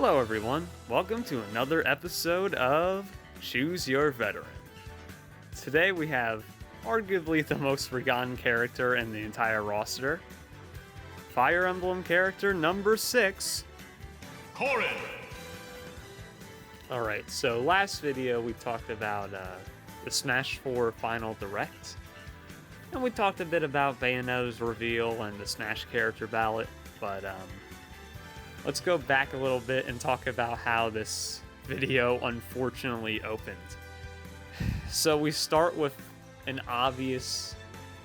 Hello everyone, welcome to another episode of Choose Your Veteran. Today we have arguably the most forgotten character in the entire roster, Fire Emblem character number 6, Corrin! Alright, so last video we talked about the Smash 4 Final Direct, and we talked a bit about Bayonetta's reveal and the Smash character ballot, but let's go back a little bit and talk about how this video unfortunately opened. So we start with an obvious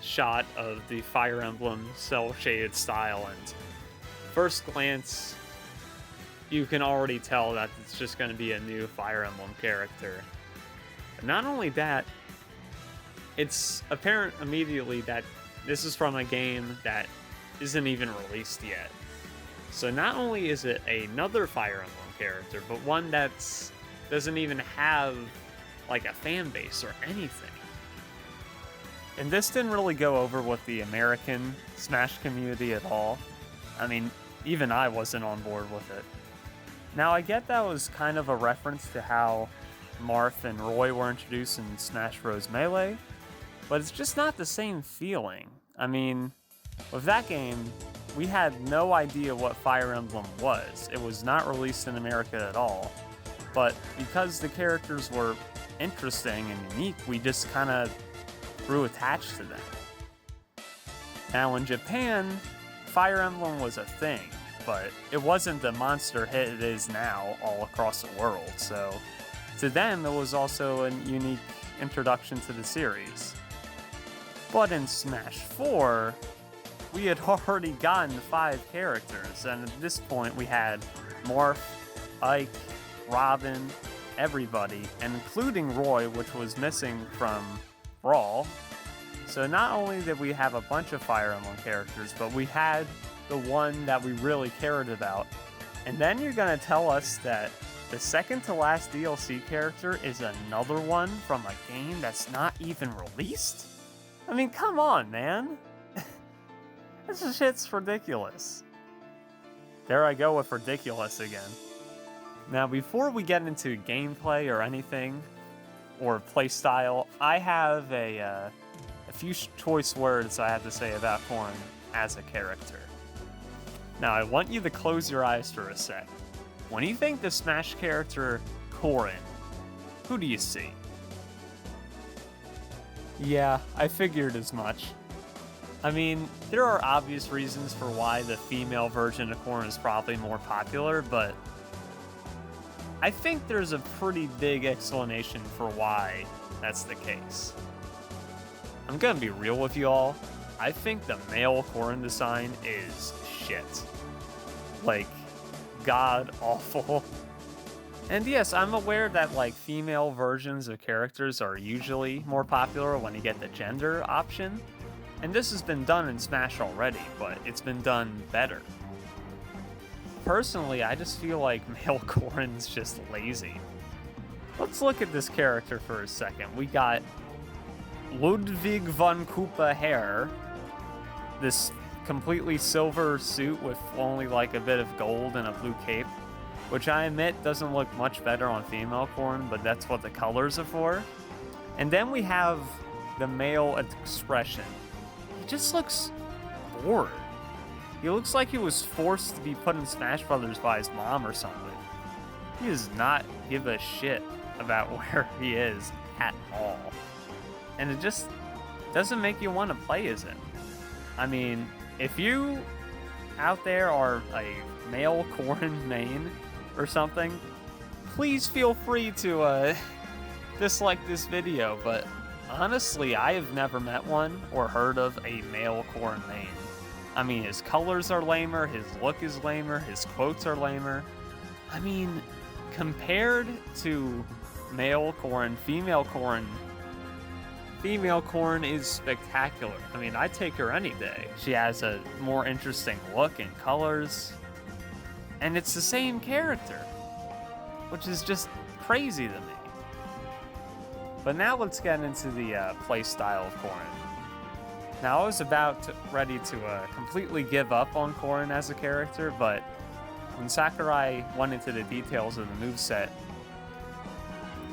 shot of the Fire Emblem cel-shaded style, and first glance, you can already tell that it's just going to be a new Fire Emblem character. But not only that, it's apparent immediately that this is from a game that isn't even released yet. So not only is it another Fire Emblem character, but one that doesn't even have like a fan base or anything. And this didn't really go over with the American Smash community at all. I mean, even I wasn't on board with it. Now I get that was kind of a reference to how Marth and Roy were introduced in Smash Bros. Melee, but it's just not the same feeling. I mean, with that game, we had no idea what Fire Emblem was. It was not released in America at all. But because the characters were interesting and unique, we just kind of grew attached to them. Now in Japan, Fire Emblem was a thing, but it wasn't the monster hit it is now all across the world. So to them, it was also a unique introduction to the series. But in Smash 4, we had already gotten 5 characters, and at this point we had Marth, Ike, Robin, everybody, and including Roy, which was missing from Brawl. So not only did we have a bunch of Fire Emblem characters, but we had the one that we really cared about. And then you're gonna tell us that the second to last DLC character is another one from a game that's not even released? I mean, come on, man. This shit's ridiculous. There I go with ridiculous again. Now, before we get into gameplay or anything, or playstyle, I have a few choice words I have to say about Corrin as a character. Now, I want you to close your eyes for a sec. When you think the Smash character Corrin, who do you see? Yeah, I figured as much. I mean, there are obvious reasons for why the female version of Corrin is probably more popular, but I think there's a pretty big explanation for why that's the case. I'm gonna be real with you all. I think the male Corrin design is shit. Like, god awful. And yes, I'm aware that like female versions of characters are usually more popular when you get the gender option. And this has been done in Smash already, but it's been done better. Personally, I just feel like male Corrin's just lazy. Let's look at this character for a second. We got Ludwig von Koopa hair, this completely silver suit with only like a bit of gold and a blue cape, which I admit doesn't look much better on female Corrin, but that's what the colors are for. And then we have the male expression. He just looks bored. He looks like he was forced to be put in Smash Brothers by his mom or something. He does not give a shit about where he is at all. And it just doesn't make you want to play as him. I mean, if you out there are a male Corrin main or something, please feel free to dislike this video, but honestly, I have never met one or heard of a male Corrin main. I mean, his colors are lamer, his look is lamer, his quotes are lamer. I mean, compared to male Corrin, female Corrin is spectacular. I mean, I'd take her any day. She has a more interesting look and colors, and it's the same character, which is just crazy to me. But now let's get into the playstyle of Corrin. Now I was ready to completely give up on Corrin as a character, but when Sakurai went into the details of the moveset,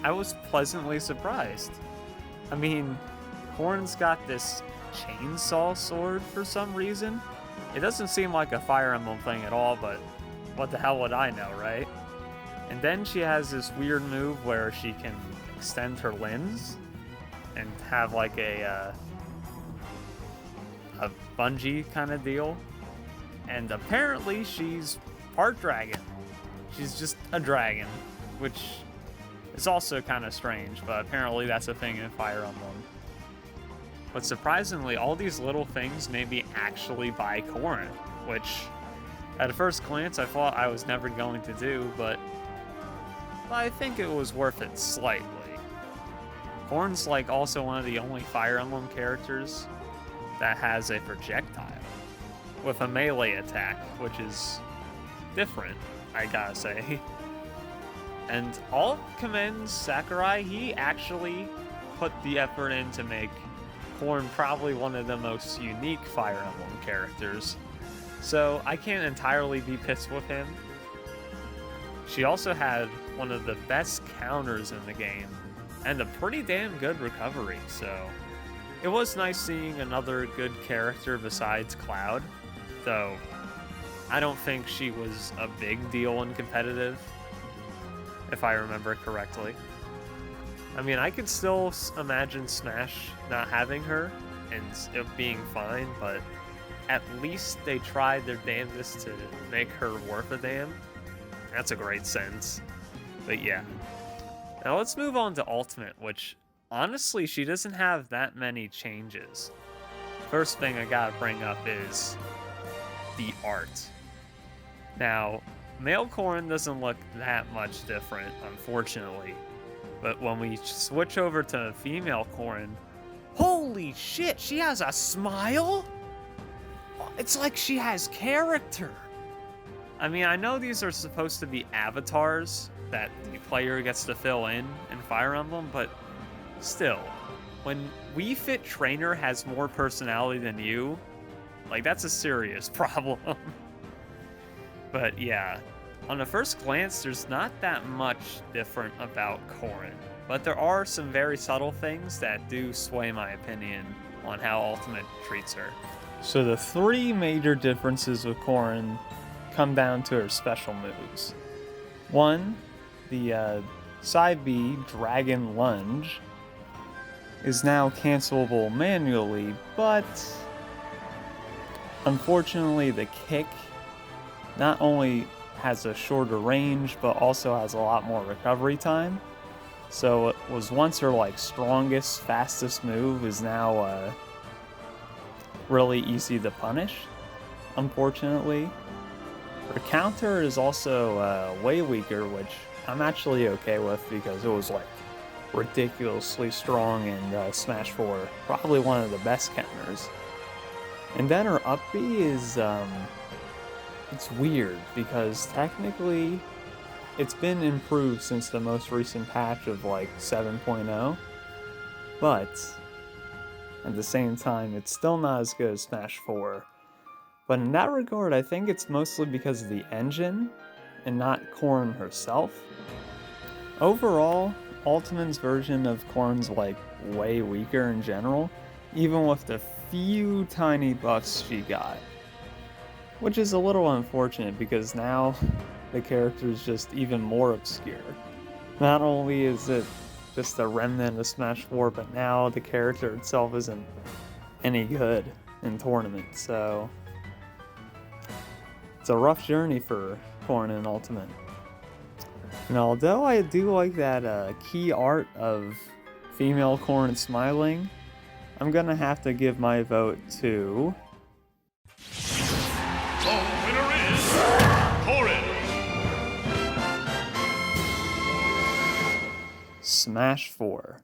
I was pleasantly surprised. I mean, Corrin's got this chainsaw sword for some reason. It doesn't seem like a Fire Emblem thing at all, but what the hell would I know, right? And then she has this weird move where she can extend her limbs and have like a bungee kind of deal. And apparently she's part dragon. She's just a dragon, which is also kind of strange, but apparently that's a thing in Fire Emblem. But surprisingly, all these little things made me actually buy Corrin, which at a first glance I thought I was never going to do, but I think it was worth it slightly. Corrin's like also one of the only Fire Emblem characters that has a projectile with a melee attack, which is different, I gotta say. And all commends Sakurai, he actually put the effort in to make Corrin probably one of the most unique Fire Emblem characters, so I can't entirely be pissed with him. She also had one of the best counters in the game, and a pretty damn good recovery, so it was nice seeing another good character besides Cloud, though I don't think she was a big deal in competitive, if I remember correctly. I mean, I could still imagine Smash not having her and it being fine, but at least they tried their damnedest to make her worth a damn. That's a great sense. But yeah. Now let's move on to Ultimate, which honestly, she doesn't have that many changes. First thing I gotta bring up is the art. Now, male Corrin doesn't look that much different, unfortunately. But when we switch over to female Corrin, holy shit, she has a smile? It's like she has character. I mean, I know these are supposed to be avatars that the player gets to fill in Fire Emblem, but still, when Wii Fit Trainer has more personality than you, like, that's a serious problem. But yeah, on a first glance, there's not that much different about Corrin, but there are some very subtle things that do sway my opinion on how Ultimate treats her. So the three major differences with Corrin come down to her special moves. One, the Side B Dragon Lunge is now cancelable manually, but unfortunately the kick not only has a shorter range, but also has a lot more recovery time. So it was once her like strongest, fastest move is now really easy to punish, unfortunately. Her counter is also way weaker, which I'm actually okay with because it was like ridiculously strong in Smash 4, probably one of the best counters. And then her up B is it's weird because technically it's been improved since the most recent patch of like 7.0, but at the same time it's still not as good as Smash 4. But in that regard, I think it's mostly because of the engine and not Corrin herself. Overall, Ultimate's version of Corrin's like way weaker in general, even with the few tiny buffs she got. Which is a little unfortunate because now the character is just even more obscure. Not only is it just a remnant of Smash 4, but now the character itself isn't any good in tournaments, so it's a rough journey for Corrin in Ultimate. And although I do like that key art of female Corrin smiling, I'm gonna have to give my vote to Smash 4.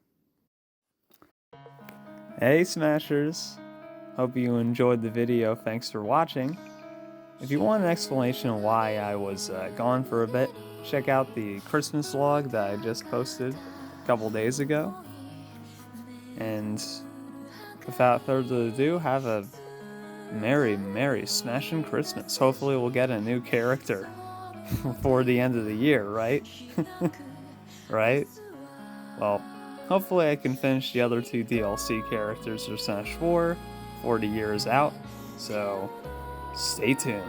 Hey Smashers, hope you enjoyed the video, thanks for watching. If you want an explanation of why I was gone for a bit, check out the Christmas vlog that I just posted a couple days ago. And without further ado, have a Merry, Merry Smashing Christmas. Hopefully we'll get a new character before the end of the year, right? Right? Well, hopefully I can finish the other two DLC characters for Smash 4 before the year is out, so stay tuned.